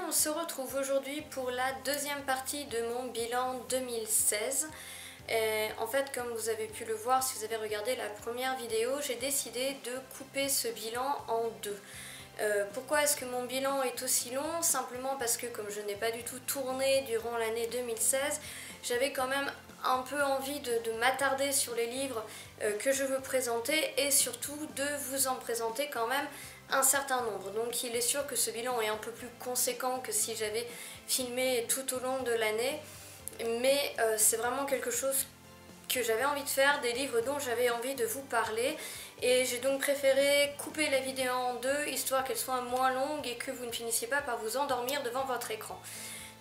on se retrouve aujourd'hui pour la deuxième partie de mon bilan 2016. En fait, comme vous avez pu le voir si vous avez regardé la première vidéo, j'ai décidé de couper ce bilan en deux. Pourquoi est-ce que mon bilan est aussi long? Simplement parce que comme je n'ai pas du tout tourné durant l'année 2016, j'avais quand même un peu envie de m'attarder sur les livres que je veux présenter et surtout de vous en présenter quand même un certain nombre. Donc il est sûr que ce bilan est un peu plus conséquent que si j'avais filmé tout au long de l'année, mais c'est vraiment quelque chose que j'avais envie de faire, des livres dont j'avais envie de vous parler, et j'ai donc préféré couper la vidéo en deux, histoire qu'elle soit moins longue et que vous ne finissiez pas par vous endormir devant votre écran.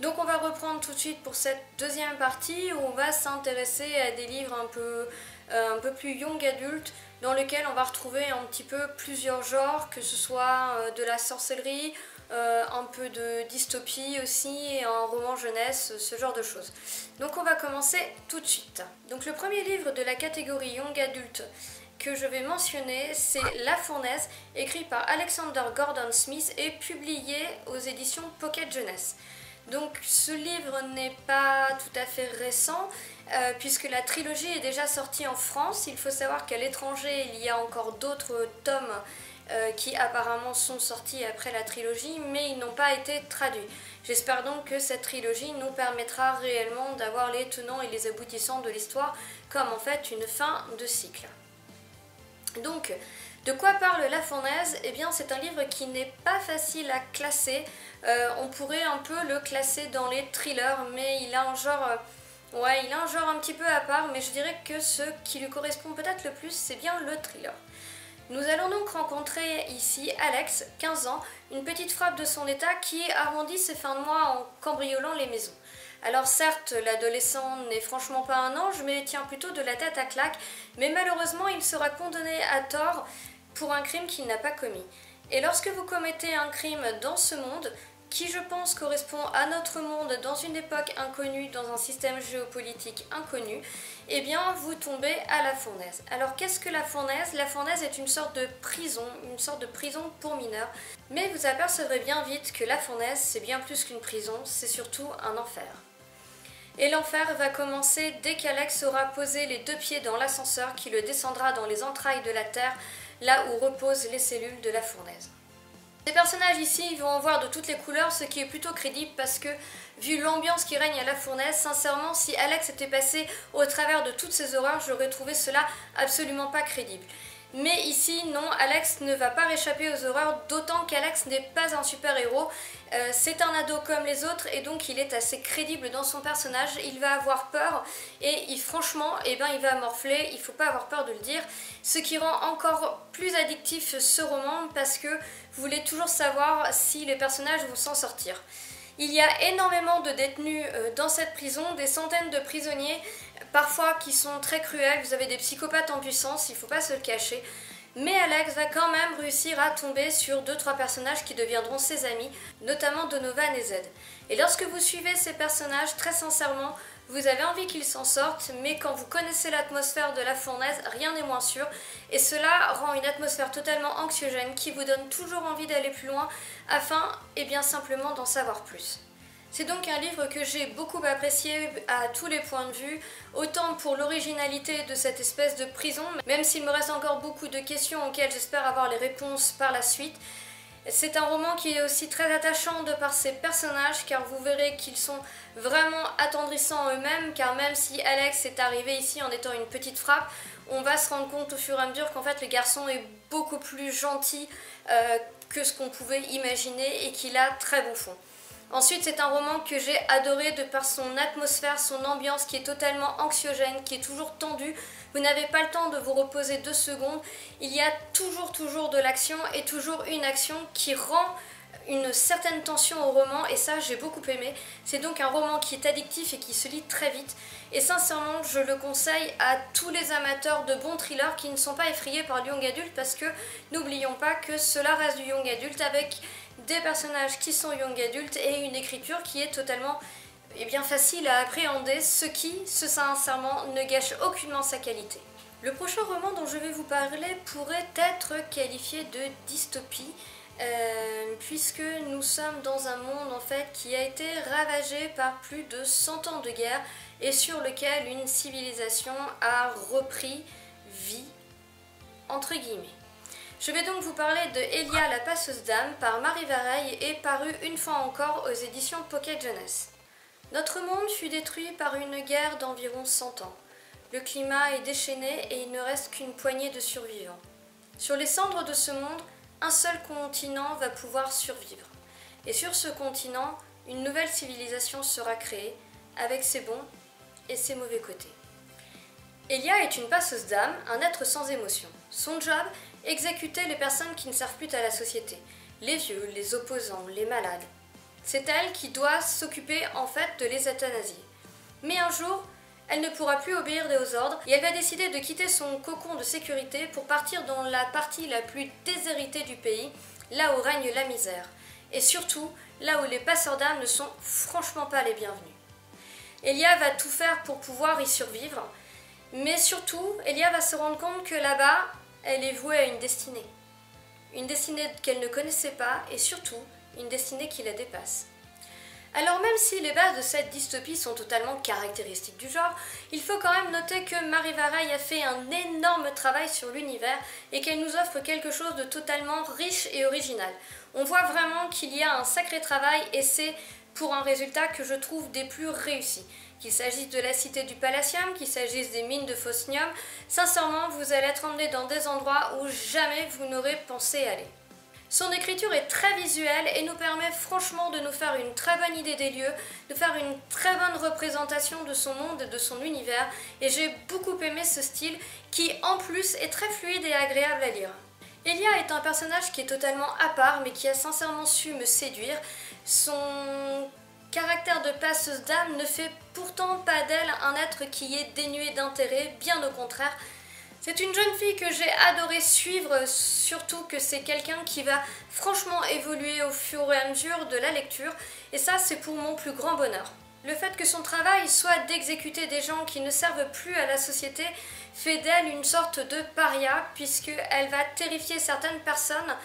Donc on va reprendre tout de suite pour cette deuxième partie où on va s'intéresser à des livres un peu plus young adulte, dans lesquels on va retrouver un petit peu plusieurs genres, que ce soit de la sorcellerie, un peu de dystopie aussi, et un roman jeunesse, ce genre de choses. Donc on va commencer tout de suite. Donc le premier livre de la catégorie young adulte que je vais mentionner, c'est La Fournaise, écrit par Alexander Gordon Smith et publié aux éditions Pocket Jeunesse. Donc ce livre n'est pas tout à fait récent, puisque la trilogie est déjà sortie en France. Il faut savoir qu'à l'étranger, il y a encore d'autres tomes qui apparemment sont sortis après la trilogie, mais ils n'ont pas été traduits. J'espère donc que cette trilogie nous permettra réellement d'avoir les tenants et les aboutissants de l'histoire, comme en fait une fin de cycle. Donc, de quoi parle La Fournaise? Eh bien, c'est un livre qui n'est pas facile à classer. On pourrait un peu le classer dans les thrillers, mais il a un genre... il a un genre un petit peu à part, mais je dirais que ce qui lui correspond peut-être le plus, c'est bien le thriller. Nous allons donc rencontrer ici Alex, 15 ans, une petite frappe de son état qui arrondit ses fins de mois en cambriolant les maisons. Alors certes, l'adolescent n'est franchement pas un ange, mais tient plutôt de la tête à claque, mais malheureusement il sera condamné à tort pour un crime qu'il n'a pas commis. Et lorsque vous commettez un crime dans ce monde, qui je pense correspond à notre monde dans une époque inconnue, dans un système géopolitique inconnu, eh bien vous tombez à la fournaise. Alors qu'est-ce que la fournaise? La fournaise est une sorte de prison pour mineurs, mais vous apercevrez bien vite que la fournaise c'est bien plus qu'une prison, c'est surtout un enfer. Et l'enfer va commencer dès qu'Alex aura posé les deux pieds dans l'ascenseur qui le descendra dans les entrailles de la terre, là où reposent les cellules de la fournaise. Les personnages ici vont en voir de toutes les couleurs, ce qui est plutôt crédible parce que, vu l'ambiance qui règne à la fournaise, sincèrement, si Alex était passé au travers de toutes ces horreurs, j'aurais trouvé cela absolument pas crédible. Mais ici, non, Alex ne va pas réchapper aux horreurs, d'autant qu'Alex n'est pas un super-héros. C'est un ado comme les autres et donc il est assez crédible dans son personnage. Il va avoir peur et franchement, il va morfler, il ne faut pas avoir peur de le dire. Ce qui rend encore plus addictif ce roman parce que vous voulez toujours savoir si les personnages vont s'en sortir. Il y a énormément de détenus dans cette prison, des centaines de prisonniers, parfois qui sont très cruels, vous avez des psychopathes en puissance, il ne faut pas se le cacher. Mais Alex va quand même réussir à tomber sur 2-3 personnages qui deviendront ses amis, notamment Donovan et Zed. Et lorsque vous suivez ces personnages, très sincèrement, vous avez envie qu'ils s'en sortent, mais quand vous connaissez l'atmosphère de la fournaise, rien n'est moins sûr. Et cela rend une atmosphère totalement anxiogène qui vous donne toujours envie d'aller plus loin afin, bien simplement d'en savoir plus. C'est donc un livre que j'ai beaucoup apprécié à tous les points de vue, autant pour l'originalité de cette espèce de prison, même s'il me reste encore beaucoup de questions auxquelles j'espère avoir les réponses par la suite. C'est un roman qui est aussi très attachant de par ses personnages, car vous verrez qu'ils sont vraiment attendrissants eux-mêmes, car même si Alex est arrivé ici en étant une petite frappe, on va se rendre compte au fur et à mesure qu'en fait le garçon est beaucoup plus gentil que ce qu'on pouvait imaginer et qu'il a très bon fond. Ensuite, c'est un roman que j'ai adoré de par son atmosphère, son ambiance qui est totalement anxiogène, qui est toujours tendue. Vous n'avez pas le temps de vous reposer 2 secondes. Il y a toujours de l'action et toujours une action qui rend une certaine tension au roman et ça j'ai beaucoup aimé. C'est donc un roman qui est addictif et qui se lit très vite. Et sincèrement, je le conseille à tous les amateurs de bons thrillers qui ne sont pas effrayés par le young adulte parce que n'oublions pas que cela reste du young adulte avec des personnages qui sont young adultes et une écriture qui est totalement facile à appréhender, ce qui, sincèrement, ne gâche aucunement sa qualité. Le prochain roman dont je vais vous parler pourrait être qualifié de dystopie, puisque nous sommes dans un monde en fait qui a été ravagé par plus de 100 ans de guerre et sur lequel une civilisation a repris vie, entre guillemets. Je vais donc vous parler de Elia la passeuse d'âme par Marie Vareille et paru une fois encore aux éditions Pocket Jeunesse. Notre monde fut détruit par une guerre d'environ 100 ans. Le climat est déchaîné et il ne reste qu'une poignée de survivants. Sur les cendres de ce monde, un seul continent va pouvoir survivre. Et sur ce continent, une nouvelle civilisation sera créée, avec ses bons et ses mauvais côtés. Elia est une passeuse d'âme, un être sans émotion. Son job, exécuter les personnes qui ne servent plus à la société. Les vieux, les opposants, les malades. C'est elle qui doit s'occuper en fait de les euthanasier. Mais un jour, elle ne pourra plus obéir aux ordres et elle va décider de quitter son cocon de sécurité pour partir dans la partie la plus déshéritée du pays, là où règne la misère. Et surtout, là où les passeurs d'âmes ne sont franchement pas les bienvenus. Elia va tout faire pour pouvoir y survivre, mais surtout, Elia va se rendre compte que là-bas, elle est vouée à une destinée. Une destinée qu'elle ne connaissait pas et surtout, une destinée qui la dépasse. Alors même si les bases de cette dystopie sont totalement caractéristiques du genre, il faut quand même noter que Marie Vareille a fait un énorme travail sur l'univers et qu'elle nous offre quelque chose de totalement riche et original. On voit vraiment qu'il y a un sacré travail et c'est pour un résultat que je trouve des plus réussis. Qu'il s'agisse de la cité du Palatium, qu'il s'agisse des mines de Phosnium, sincèrement vous allez être emmené dans des endroits où jamais vous n'aurez pensé aller. Son écriture est très visuelle et nous permet franchement de nous faire une très bonne idée des lieux, de faire une très bonne représentation de son monde et de son univers, et j'ai beaucoup aimé ce style qui en plus est très fluide et agréable à lire. Elia est un personnage qui est totalement à part mais qui a sincèrement su me séduire. Son caractère de passeuse d'âme ne fait pourtant pas d'elle un être qui est dénué d'intérêt, bien au contraire. C'est une jeune fille que j'ai adoré suivre, surtout que c'est quelqu'un qui va franchement évoluer au fur et à mesure de la lecture, et ça c'est pour mon plus grand bonheur. Le fait que son travail soit d'exécuter des gens qui ne servent plus à la société fait d'elle une sorte de paria, puisqu'elle va terrifier certaines personnes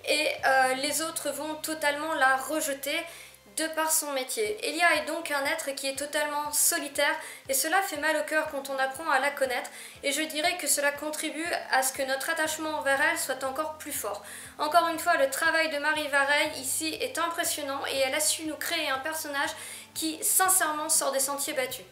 et les autres vont totalement la rejeter de par son métier. Elia est donc un être qui est totalement solitaire et cela fait mal au cœur quand on apprend à la connaître et je dirais que cela contribue à ce que notre attachement envers elle soit encore plus fort. Encore une fois, le travail de Marie Vareille ici est impressionnant et elle a su nous créer un personnage qui sincèrement sort des sentiers battus.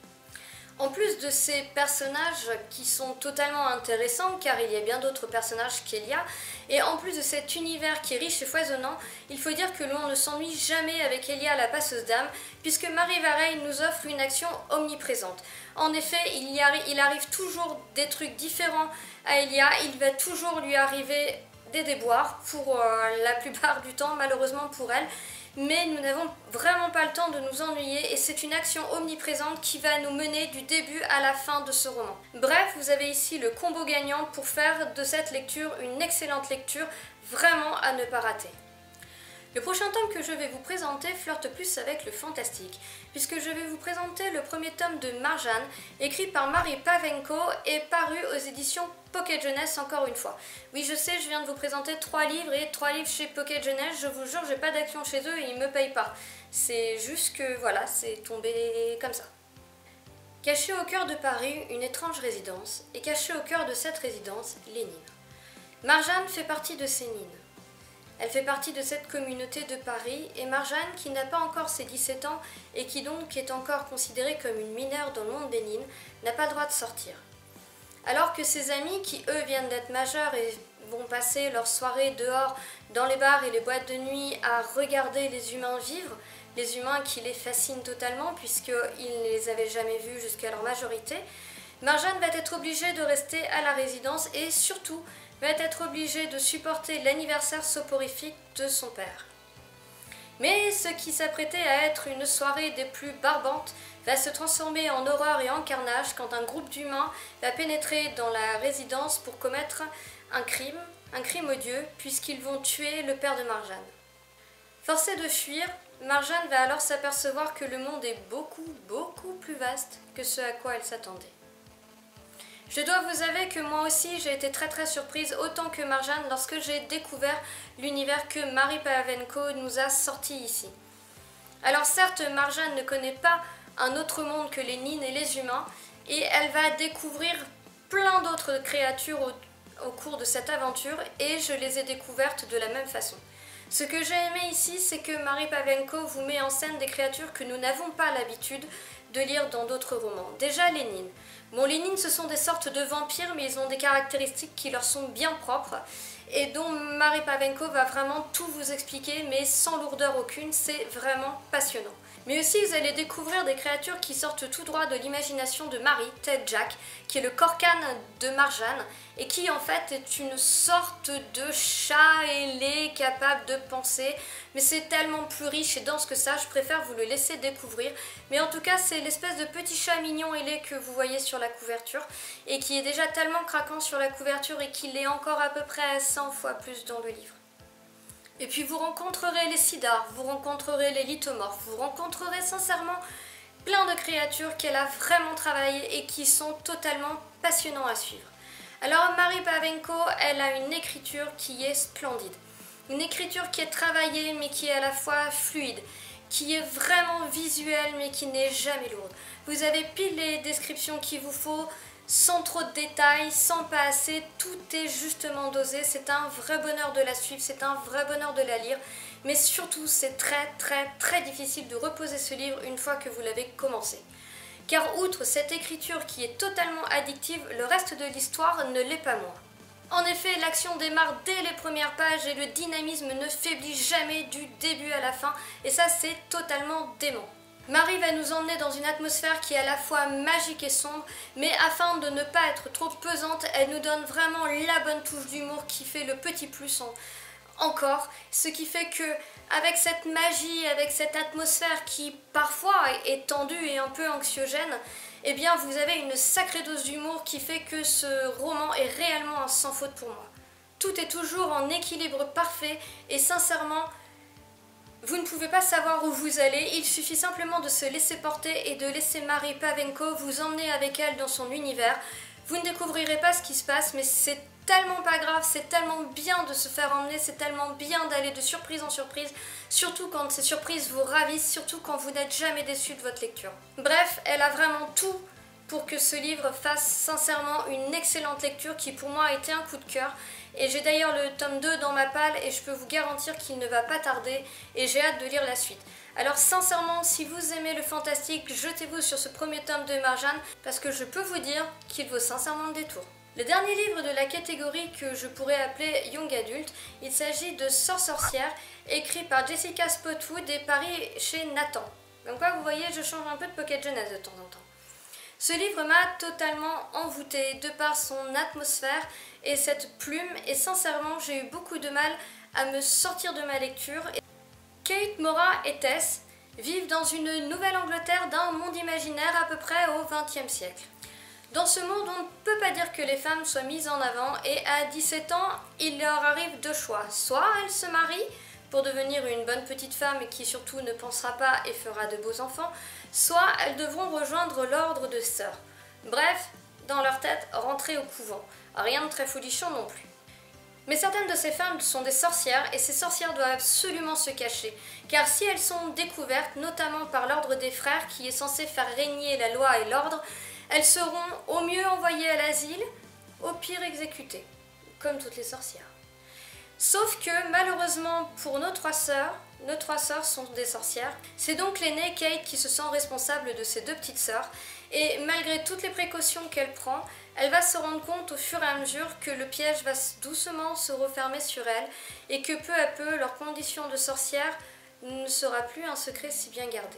En plus de ces personnages qui sont totalement intéressants, car il y a bien d'autres personnages qu'Elia, et en plus de cet univers qui est riche et foisonnant, il faut dire que l'on ne s'ennuie jamais avec Elia la passeuse d'âme, puisque Marie Vareille nous offre une action omniprésente. En effet, il arrive toujours des trucs différents à Elia, il va toujours lui arriver des déboires, pour la plupart du temps, malheureusement pour elle, mais nous n'avons vraiment pas le temps de nous ennuyer et c'est une action omniprésente qui va nous mener du début à la fin de ce roman. Bref, vous avez ici le combo gagnant pour faire de cette lecture une excellente lecture, vraiment à ne pas rater. Le prochain tome que je vais vous présenter flirte plus avec le fantastique, puisque je vais vous présenter le premier tome de Marjane, écrit par Marie Pavenko et paru aux éditions Pocket Jeunesse encore une fois. Oui, je sais, je viens de vous présenter 3 livres et 3 livres chez Pocket Jeunesse, je vous jure, j'ai pas d'action chez eux et ils me payent pas. C'est juste que voilà, c'est tombé comme ça. Cachée au cœur de Paris, une étrange résidence, et cachée au cœur de cette résidence, Lénine. Marjane fait partie de ces mines. Elle fait partie de cette communauté de Paris et Marjane, qui n'a pas encore ses 17 ans et qui donc est encore considérée comme une mineure dans le monde des mines, n'a pas le droit de sortir. Alors que ses amis, qui eux viennent d'être majeurs et vont passer leur soirée dehors dans les bars et les boîtes de nuit à regarder les humains vivre, les humains qui les fascinent totalement puisqu'ils ne les avaient jamais vus jusqu'à leur majorité, Marjane va être obligée de rester à la résidence et surtout va être obligée de supporter l'anniversaire soporifique de son père. Mais ce qui s'apprêtait à être une soirée des plus barbantes va se transformer en horreur et en carnage quand un groupe d'humains va pénétrer dans la résidence pour commettre un crime odieux, puisqu'ils vont tuer le père de Marjane. Forcée de fuir, Marjane va alors s'apercevoir que le monde est beaucoup plus vaste que ce à quoi elle s'attendait. Je dois vous avouer que moi aussi j'ai été très surprise autant que Marjane lorsque j'ai découvert l'univers que Mary Pavlenko nous a sorti ici. Alors certes, Marjane ne connaît pas un autre monde que les Nines et les humains et elle va découvrir plein d'autres créatures au cours de cette aventure et je les ai découvertes de la même façon. Ce que j'ai aimé ici, c'est que Mary Pavlenko vous met en scène des créatures que nous n'avons pas l'habitude de lire dans d'autres romans. Déjà les Nines. Bon, les Nines, ce sont des sortes de vampires, mais ils ont des caractéristiques qui leur sont bien propres et dont Mary Pavlenko va vraiment tout vous expliquer, mais sans lourdeur aucune, c'est vraiment passionnant. Mais aussi, vous allez découvrir des créatures qui sortent tout droit de l'imagination de Mary, Ted Jack, qui est le Corcan de Marjane, et qui en fait est une sorte de chat ailé capable de penser, mais c'est tellement plus riche et dense que ça, je préfère vous le laisser découvrir. Mais en tout cas, c'est l'espèce de petit chat mignon ailé que vous voyez sur la couverture, et qui est déjà tellement craquant sur la couverture et qu'il est encore à peu près 100 fois plus dans le livre. Et puis vous rencontrerez les Sidars, vous rencontrerez les Lithomorphes, vous rencontrerez sincèrement plein de créatures qu'elle a vraiment travaillées et qui sont totalement passionnants à suivre. Alors Mary Pavlenko, elle a une écriture qui est splendide. Une écriture qui est travaillée mais qui est à la fois fluide, qui est vraiment visuelle mais qui n'est jamais lourde. Vous avez pile les descriptions qu'il vous faut, sans trop de détails, sans pas assez, tout est justement dosé, c'est un vrai bonheur de la suivre, c'est un vrai bonheur de la lire, mais surtout c'est très difficile de reposer ce livre une fois que vous l'avez commencé. Car outre cette écriture qui est totalement addictive, le reste de l'histoire ne l'est pas moins. En effet, l'action démarre dès les premières pages et le dynamisme ne faiblit jamais du début à la fin, et ça c'est totalement dément. Mary va nous emmener dans une atmosphère qui est à la fois magique et sombre, mais afin de ne pas être trop pesante, elle nous donne vraiment la bonne touche d'humour qui fait le petit plus encore, ce qui fait que avec cette magie, avec cette atmosphère qui parfois est tendue et un peu anxiogène, eh bien vous avez une sacrée dose d'humour qui fait que ce roman est réellement un sans faute pour moi. Tout est toujours en équilibre parfait et sincèrement, vous ne pouvez pas savoir où vous allez, il suffit simplement de se laisser porter et de laisser Mary Pavlenko vous emmener avec elle dans son univers. Vous ne découvrirez pas ce qui se passe, mais c'est tellement pas grave, c'est tellement bien de se faire emmener, c'est tellement bien d'aller de surprise en surprise, surtout quand ces surprises vous ravissent, surtout quand vous n'êtes jamais déçu de votre lecture. Bref, elle a vraiment tout pour que ce livre fasse sincèrement une excellente lecture qui pour moi a été un coup de cœur. Et j'ai d'ailleurs le tome 2 dans ma palle et je peux vous garantir qu'il ne va pas tarder et j'ai hâte de lire la suite. Alors sincèrement, si vous aimez le fantastique, jetez-vous sur ce premier tome de Marjane parce que je peux vous dire qu'il vaut sincèrement le détour. Le dernier livre de la catégorie que je pourrais appeler Young Adult, il s'agit de Sœurs sorcières, écrit par Jessica Spotwood et paru chez Nathan. Comme quoi vous voyez, je change un peu de Pocket Jeunesse de temps en temps. Ce livre m'a totalement envoûtée de par son atmosphère et cette plume et sincèrement j'ai eu beaucoup de mal à me sortir de ma lecture. Kate, Maura et Tess vivent dans une Nouvelle-Angleterre d'un monde imaginaire à peu près au XXe siècle. Dans ce monde, on ne peut pas dire que les femmes soient mises en avant et à 17 ans, il leur arrive deux choix. Soit elles se marient pour devenir une bonne petite femme qui surtout ne pensera pas et fera de beaux enfants, soit elles devront rejoindre l'ordre de sœurs. Bref, dans leur tête, rentrer au couvent. Rien de très folichon non plus. Mais certaines de ces femmes sont des sorcières et ces sorcières doivent absolument se cacher, car si elles sont découvertes, notamment par l'ordre des frères qui est censé faire régner la loi et l'ordre, elles seront au mieux envoyées à l'asile, au pire exécutées, comme toutes les sorcières. Sauf que malheureusement pour nos trois sœurs sont des sorcières. C'est donc l'aînée Kate qui se sent responsable de ses deux petites sœurs et malgré toutes les précautions qu'elle prend, elle va se rendre compte au fur et à mesure que le piège va doucement se refermer sur elle et que peu à peu leur condition de sorcière ne sera plus un secret si bien gardé.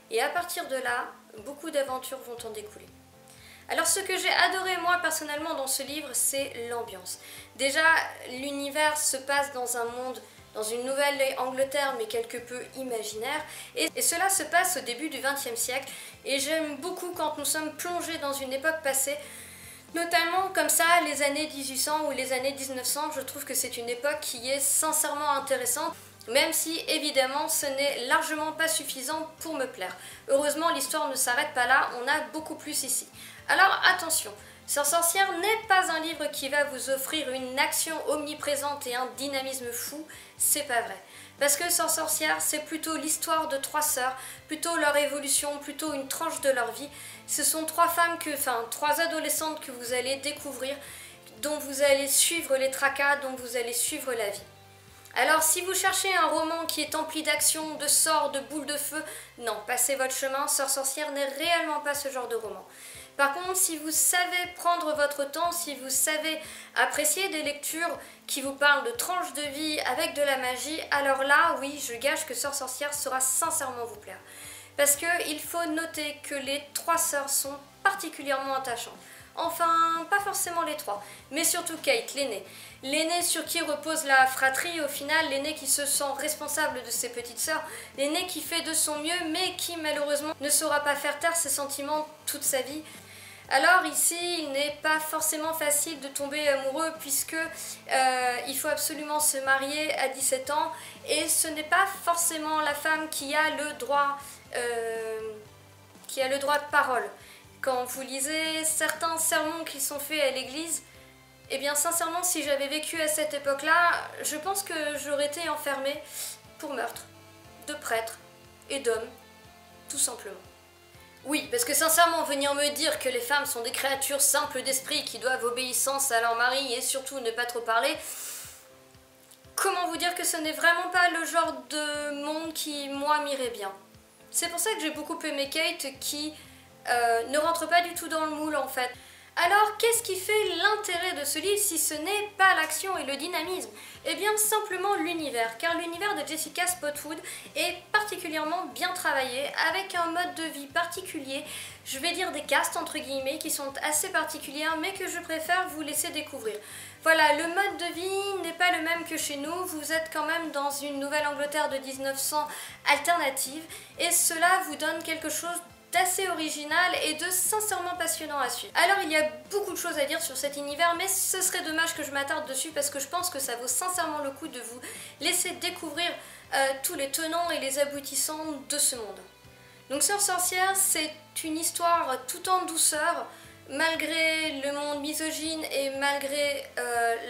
Et à partir de là, beaucoup d'aventures vont en découler. Alors ce que j'ai adoré moi personnellement dans ce livre, c'est l'ambiance. Déjà, l'univers se passe dans un monde, dans une Nouvelle-Angleterre mais quelque peu imaginaire et cela se passe au début du XXe siècle et j'aime beaucoup quand nous sommes plongés dans une époque passée, notamment comme ça les années 1800 ou les années 1900, je trouve que c'est une époque qui est sincèrement intéressante. Même si évidemment ce n'est largement pas suffisant pour me plaire. Heureusement l'histoire ne s'arrête pas là, on a beaucoup plus ici. Alors attention, Sœur sorcière n'est pas un livre qui va vous offrir une action omniprésente et un dynamisme fou, c'est pas vrai. Parce que Sœur sorcière, c'est plutôt l'histoire de 3 sœurs, plutôt leur évolution, plutôt une tranche de leur vie. Ce sont 3 femmes, 3 adolescentes que vous allez découvrir, dont vous allez suivre les tracas, dont vous allez suivre la vie. Alors si vous cherchez un roman qui est empli d'action, de sorts, de boules de feu, non, passez votre chemin, Sœur sorcière n'est réellement pas ce genre de roman. Par contre, si vous savez prendre votre temps, si vous savez apprécier des lectures qui vous parlent de tranches de vie avec de la magie, alors là, oui, je gage que Sœur sorcière saura sincèrement vous plaire. Parce qu'il faut noter que les 3 sœurs sont particulièrement attachantes. Enfin, pas forcément les 3, mais surtout Kate, l'aînée. L'aînée sur qui repose la fratrie, au final, l'aînée qui se sent responsable de ses petites sœurs, l'aînée qui fait de son mieux, mais qui malheureusement ne saura pas faire taire ses sentiments toute sa vie. Alors ici, il n'est pas forcément facile de tomber amoureux puisque il faut absolument se marier à 17 ans et ce n'est pas forcément la femme qui a le droit de parole. Quand vous lisez certains sermons qui sont faits à l'église, eh bien sincèrement, si j'avais vécu à cette époque-là, je pense que j'aurais été enfermée pour meurtre de prêtres et d'hommes, tout simplement. Oui, parce que sincèrement, venir me dire que les femmes sont des créatures simples d'esprit qui doivent obéissance à leur mari et surtout ne pas trop parler, comment vous dire que ce n'est vraiment pas le genre de monde qui, moi, m'irait bien. C'est pour ça que j'ai beaucoup aimé Kate qui ne rentre pas du tout dans le moule en fait. Alors, qu'est-ce qui fait l'intérêt de ce livre si ce n'est pas l'action et le dynamisme? Eh bien, simplement l'univers, car l'univers de Jessica Spotwood est particulièrement bien travaillé, avec un mode de vie particulier, je vais dire des castes entre guillemets, qui sont assez particulières, mais que je préfère vous laisser découvrir. Voilà, le mode de vie n'est pas le même que chez nous, vous êtes quand même dans une Nouvelle-Angleterre de 1900 alternative, et cela vous donne quelque chose d'assez original et de sincèrement passionnant à suivre. Alors il y a beaucoup de choses à dire sur cet univers, mais ce serait dommage que je m'attarde dessus parce que je pense que ça vaut sincèrement le coup de vous laisser découvrir tous les tenants et les aboutissants de ce monde. Donc Sœur sorcière, c'est une histoire tout en douceur, malgré le monde misogyne et malgré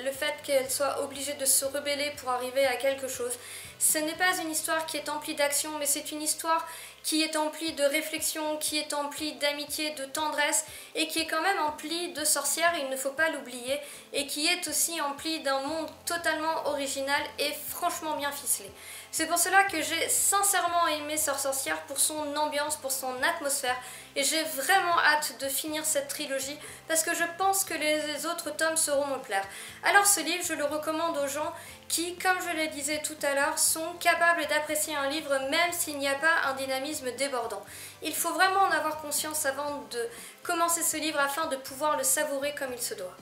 le fait qu'elle soit obligée de se rebeller pour arriver à quelque chose. Ce n'est pas une histoire qui est emplie d'action, mais c'est une histoire qui est emplie de réflexion, qui est emplie d'amitié, de tendresse, et qui est quand même emplie de sorcières, il ne faut pas l'oublier, et qui est aussi emplie d'un monde totalement original et franchement bien ficelé. C'est pour cela que j'ai sincèrement aimé Sœur sorcière pour son ambiance, pour son atmosphère, et j'ai vraiment hâte de finir cette trilogie, parce que je pense que les autres tomes sauront me plaire. Alors ce livre, je le recommande aux gens qui, comme je le disais tout à l'heure, sont capables d'apprécier un livre même s'il n'y a pas un dynamisme débordant. Il faut vraiment en avoir conscience avant de commencer ce livre afin de pouvoir le savourer comme il se doit.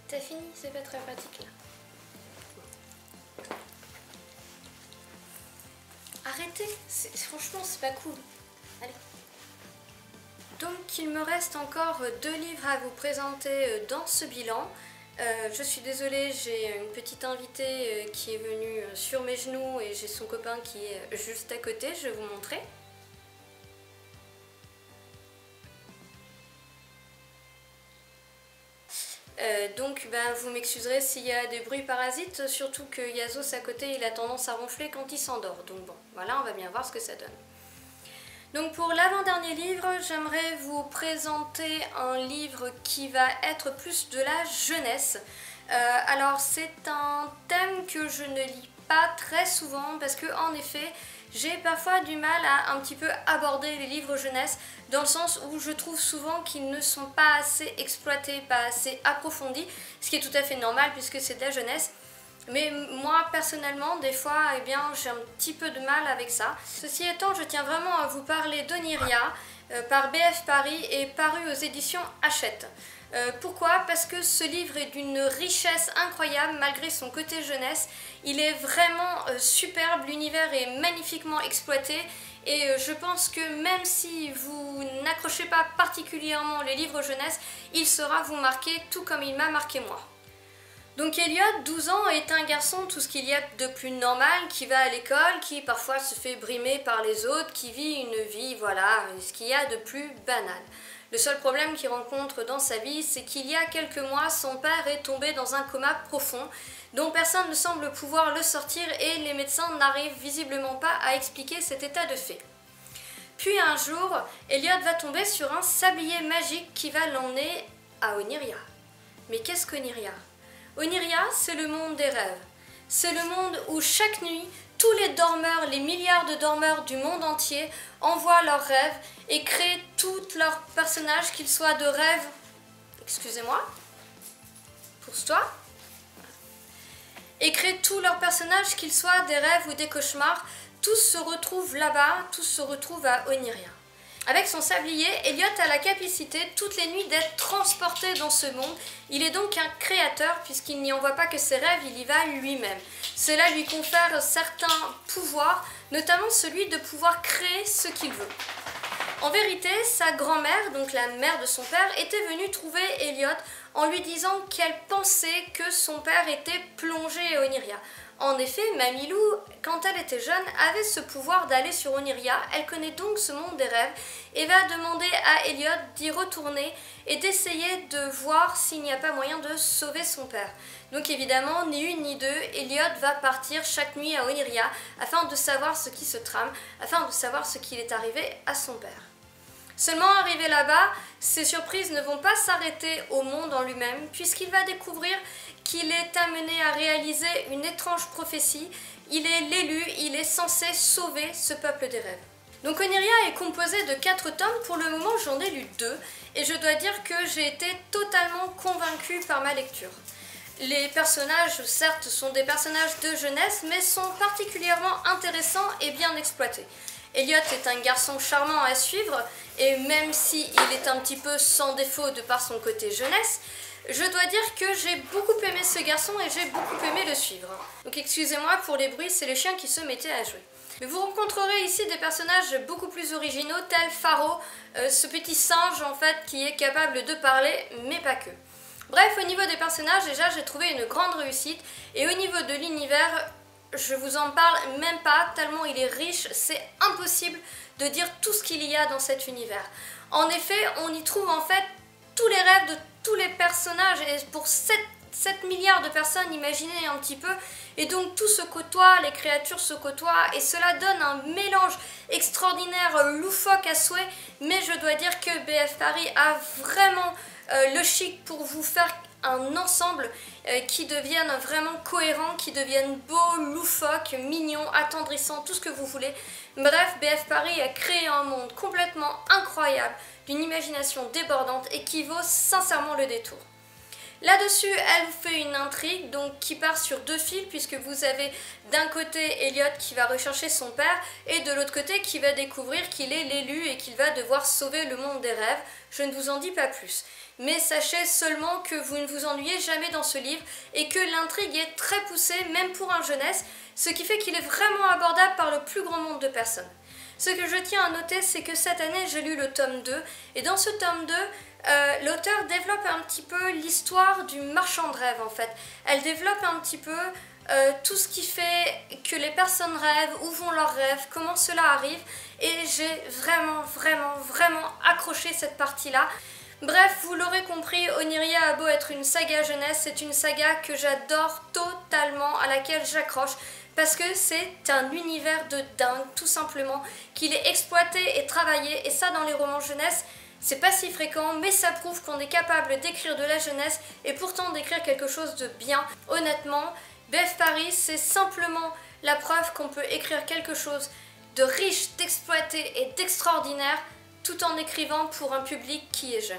T'as fini? C'est pas très pratique là. Arrêtez, franchement c'est pas cool. Allez. Donc il me reste encore 2 livres à vous présenter dans ce bilan. Je suis désolée, j'ai une petite invitée qui est venue sur mes genoux et j'ai son copain qui est juste à côté, je vais vous montrer. Donc vous m'excuserez s'il y a des bruits parasites, surtout que Yazos à côté il a tendance à ronfler quand il s'endort. Donc bon, voilà, on va bien voir ce que ça donne. Donc pour l'avant-dernier livre, j'aimerais vous présenter un livre qui va être plus de la jeunesse. Alors c'est un thème que je ne lis pas très souvent parce que en effet, j'ai parfois du mal à un petit peu aborder les livres jeunesse dans le sens où je trouve souvent qu'ils ne sont pas assez exploités, pas assez approfondis, ce qui est tout à fait normal puisque c'est de la jeunesse. Mais moi personnellement, des fois, eh bien, j'ai un petit peu de mal avec ça. Ceci étant, je tiens vraiment à vous parler d'Oniria par BF Paris et paru aux éditions Hachette. Pourquoi? Parce que ce livre est d'une richesse incroyable malgré son côté jeunesse. Il est vraiment superbe, l'univers est magnifiquement exploité et je pense que même si vous n'accrochez pas particulièrement les livres jeunesse, il saura vous marquer tout comme il m'a marqué moi. Donc Elliot, 12 ans, est un garçon, tout ce qu'il y a de plus normal, qui va à l'école, qui parfois se fait brimer par les autres, qui vit une vie, voilà, ce qu'il y a de plus banal. Le seul problème qu'il rencontre dans sa vie, c'est qu'il y a quelques mois, son père est tombé dans un coma profond, dont personne ne semble pouvoir le sortir et les médecins n'arrivent visiblement pas à expliquer cet état de fait. Puis un jour, Elliot va tomber sur un sablier magique qui va l'emmener à Oniria. Mais qu'est-ce qu'Oniria? Oniria, c'est le monde des rêves. C'est le monde où chaque nuit, tous les dormeurs, les milliards de dormeurs du monde entier envoient leurs rêves et créent tous leurs personnages, qu'ils soient de rêve. Excusez-moi. Pousse-toi. Et créent tous leurs personnages, qu'ils soient des rêves ou des cauchemars. Tous se retrouvent là-bas, tous se retrouvent à Oniria. Avec son sablier, Elliot a la capacité toutes les nuits d'être transporté dans ce monde. Il est donc un créateur puisqu'il n'y envoie pas que ses rêves, il y va lui-même. Cela lui confère certains pouvoirs, notamment celui de pouvoir créer ce qu'il veut. En vérité, sa grand-mère, donc la mère de son père, était venue trouver Elliot en lui disant qu'elle pensait que son père était plongé à Oniria. En effet, Mamilou, quand elle était jeune, avait ce pouvoir d'aller sur Oniria. Elle connaît donc ce monde des rêves et va demander à Elliot d'y retourner et d'essayer de voir s'il n'y a pas moyen de sauver son père. Donc évidemment, ni une ni deux, Elliot va partir chaque nuit à Oniria afin de savoir ce qui se trame, afin de savoir ce qu'il est arrivé à son père. Seulement arrivé là-bas, ses surprises ne vont pas s'arrêter au monde en lui-même, puisqu'il va découvrir qu'il est amené à réaliser une étrange prophétie. Il est l'élu, il est censé sauver ce peuple des rêves. Donc Oniria est composé de 4 tomes, pour le moment j'en ai lu 2, et je dois dire que j'ai été totalement convaincue par ma lecture. Les personnages, certes, sont des personnages de jeunesse, mais sont particulièrement intéressants et bien exploités. Elliot est un garçon charmant à suivre, et même s'il est un petit peu sans défaut de par son côté jeunesse, je dois dire que j'ai beaucoup aimé ce garçon et j'ai beaucoup aimé le suivre. Donc excusez-moi pour les bruits, c'est les chiens qui se mettaient à jouer. Mais vous rencontrerez ici des personnages beaucoup plus originaux, tels Pharo, ce petit singe en fait qui est capable de parler, mais pas que. Bref, au niveau des personnages, déjà j'ai trouvé une grande réussite, et au niveau de l'univers, je vous en parle même pas, tellement il est riche, c'est impossible de dire tout ce qu'il y a dans cet univers. En effet, on y trouve en fait tous les rêves de tous les personnages, et pour 7 milliards de personnes, imaginez un petit peu, et donc tout se côtoie, les créatures se côtoient, et cela donne un mélange extraordinaire, loufoque à souhait, mais je dois dire que BF Paris a vraiment le chic pour vous faire un ensemble qui devienne vraiment cohérent, qui devienne beau, loufoque, mignon, attendrissant, tout ce que vous voulez. Bref, BF Paris a créé un monde complètement incroyable, d'une imagination débordante et qui vaut sincèrement le détour. Là-dessus, elle vous fait une intrigue donc qui part sur 2 fils, puisque vous avez d'un côté Elliot qui va rechercher son père et de l'autre côté qui va découvrir qu'il est l'élu et qu'il va devoir sauver le monde des rêves. Je ne vous en dis pas plus. Mais sachez seulement que vous ne vous ennuyez jamais dans ce livre et que l'intrigue est très poussée, même pour un jeunesse, ce qui fait qu'il est vraiment abordable par le plus grand nombre de personnes. Ce que je tiens à noter, c'est que cette année, j'ai lu le tome 2, et dans ce tome 2, l'auteur développe un petit peu l'histoire du marchand de rêve en fait. Elle développe un petit peu tout ce qui fait que les personnes rêvent, où vont leurs rêves, comment cela arrive, et j'ai vraiment accroché cette partie-là. Bref, vous l'aurez compris, Oniria a beau être une saga jeunesse, c'est une saga que j'adore totalement, à laquelle j'accroche, parce que c'est un univers de dingue, tout simplement, qu'il est exploité et travaillé, et ça dans les romans jeunesse, c'est pas si fréquent, mais ça prouve qu'on est capable d'écrire de la jeunesse et pourtant d'écrire quelque chose de bien. Honnêtement, BF Paris, c'est simplement la preuve qu'on peut écrire quelque chose de riche, d'exploité et d'extraordinaire, tout en écrivant pour un public qui est jeune.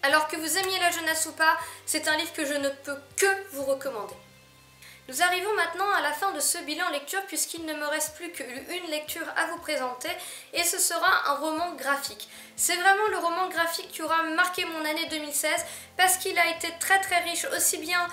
Alors que vous aimiez la jeunesse ou pas, c'est un livre que je ne peux que vous recommander. Nous arrivons maintenant à la fin de ce bilan lecture, puisqu'il ne me reste plus qu'une lecture à vous présenter, et ce sera un roman graphique. C'est vraiment le roman graphique qui aura marqué mon année 2016, parce qu'il a été très riche, aussi bien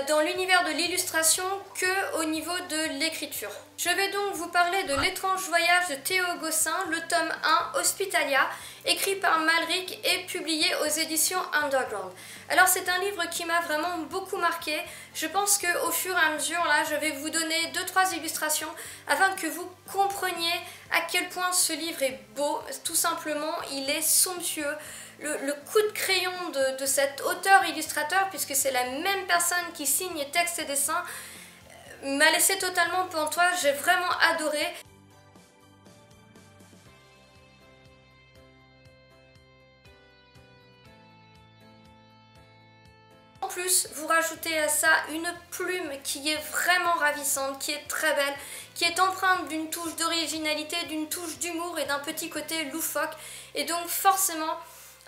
dans l'univers de l'illustration que au niveau de l'écriture. Je vais donc vous parler de L'étrange voyage de Théo Gossin, le tome 1, Hospitalia, écrit par Malric et publié aux éditions Underground. Alors c'est un livre qui m'a vraiment beaucoup marqué. Je pense qu'au fur et à mesure, là, je vais vous donner 2-3 illustrations afin que vous compreniez à quel point ce livre est beau. Tout simplement, il est somptueux. Le coup de crayon de cet auteur-illustrateur, puisque c'est la même personne qui signe texte et dessin, m'a laissé totalement pantoise. J'ai vraiment adoré. En plus, vous rajoutez à ça une plume qui est vraiment ravissante, qui est très belle, qui est empreinte d'une touche d'originalité, d'une touche d'humour et d'un petit côté loufoque. Et donc forcément,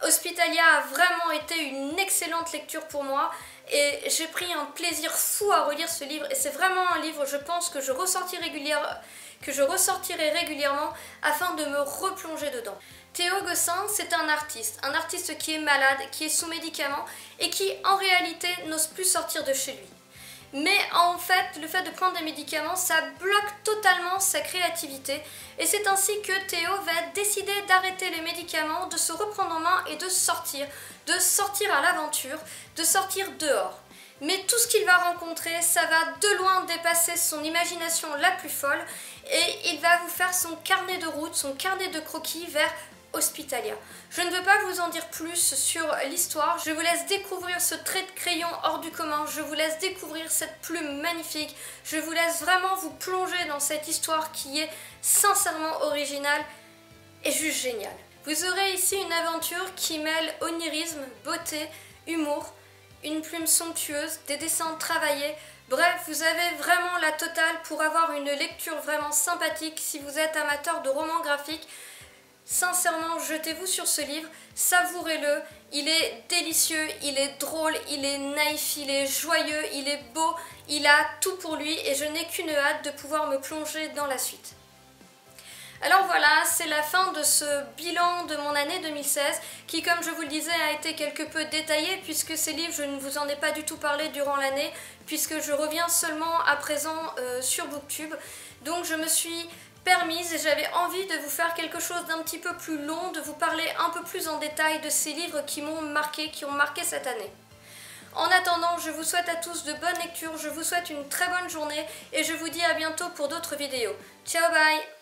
Hospitalia a vraiment été une excellente lecture pour moi et j'ai pris un plaisir fou à relire ce livre et c'est vraiment un livre, je pense, que je ressortirai régulièrement afin de me replonger dedans. Théo Gossin, c'est un artiste qui est malade, qui est sous médicaments et qui en réalité n'ose plus sortir de chez lui. Mais en fait, le fait de prendre des médicaments, ça bloque totalement sa créativité. Et c'est ainsi que Théo va décider d'arrêter les médicaments, de se reprendre en main et de sortir à l'aventure, de sortir dehors. Mais tout ce qu'il va rencontrer, ça va de loin dépasser son imagination la plus folle et il va vous faire son carnet de route, son carnet de croquis vers Hospitalia. Je ne veux pas vous en dire plus sur l'histoire, je vous laisse découvrir ce trait de crayon hors du commun, je vous laisse découvrir cette plume magnifique, je vous laisse vraiment vous plonger dans cette histoire qui est sincèrement originale et juste géniale. Vous aurez ici une aventure qui mêle onirisme, beauté, humour, une plume somptueuse, des dessins travaillés. Bref, vous avez vraiment la totale pour avoir une lecture vraiment sympathique si vous êtes amateur de romans graphiques. Sincèrement, jetez-vous sur ce livre, savourez-le, il est délicieux, il est drôle, il est naïf, il est joyeux, il est beau, il a tout pour lui et je n'ai qu'une hâte de pouvoir me plonger dans la suite. Alors voilà, c'est la fin de ce bilan de mon année 2016 qui, comme je vous le disais, a été quelque peu détaillé puisque ces livres, je ne vous en ai pas du tout parlé durant l'année puisque je reviens seulement à présent sur Booktube. Donc je me suis permise et j'avais envie de vous faire quelque chose d'un petit peu plus long, de vous parler un peu plus en détail de ces livres qui m'ont marqué, qui ont marqué cette année. En attendant, je vous souhaite à tous de bonnes lectures, je vous souhaite une très bonne journée et je vous dis à bientôt pour d'autres vidéos. Ciao, bye!